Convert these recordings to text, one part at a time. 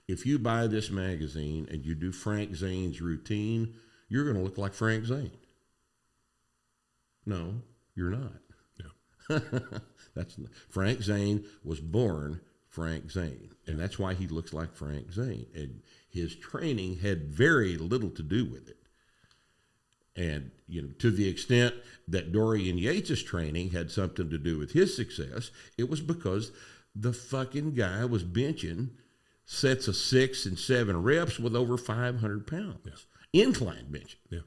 if you buy this magazine and you do Frank Zane's routine, you're going to look like Frank Zane. No, you're not. Yeah. Frank Zane was born Frank Zane, and that's why he looks like Frank Zane. And his training had very little to do with it. And, to the extent that Dorian Yates' training had something to do with his success, it was because the fucking guy was benching sets of 6 and 7 reps with over 500 pounds. Yeah. Incline benching. Yeah.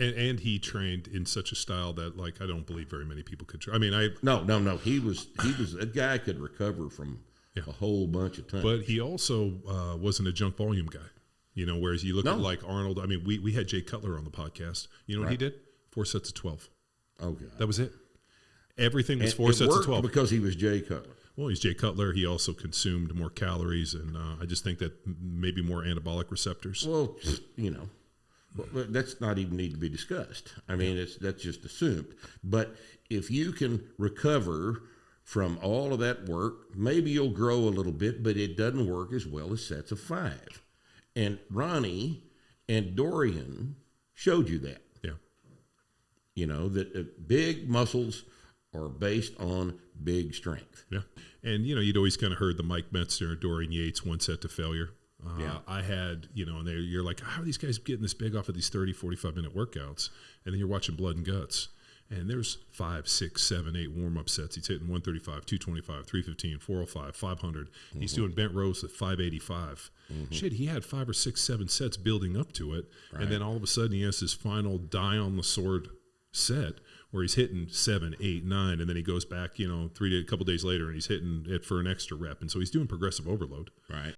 And he trained in such a style that, like, I don't believe very many people could train. I mean, No. He was a guy could recover from a whole bunch of times. But he also wasn't a junk volume guy. Whereas you look at like Arnold. I mean, we had Jay Cutler on the podcast. You know what he did? 4 sets of 12. Oh, God. That was it. Everything was 4 sets of 12. Because he was Jay Cutler. Well, he's Jay Cutler. He also consumed more calories, and I just think that maybe more anabolic receptors. Well, that's not even need to be discussed. I mean, that's just assumed. But if you can recover from all of that work, maybe you'll grow a little bit, but it doesn't work as well as sets of 5. And Ronnie and Dorian showed you that. Yeah. That big muscles are based on big strength. Yeah. And, you'd always kind of heard the Mike Metzner, Dorian Yates, 1 set to failure. I had, and you're like, how are these guys getting this big off of these 30, 45-minute workouts? And then you're watching Blood and Guts. And there's 5, 6, 7, 8 warm-up sets. He's hitting 135, 225, 315, 405, 500. Mm-hmm. He's doing bent rows at 585. Mm-hmm. Shit, he had 5 or 6, 7 sets building up to it. Right. And then all of a sudden he has his final die-on-the-sword set where he's hitting 7, 8, 9. And then he goes back, a couple days later, and he's hitting it for an extra rep. And so he's doing progressive overload. Right.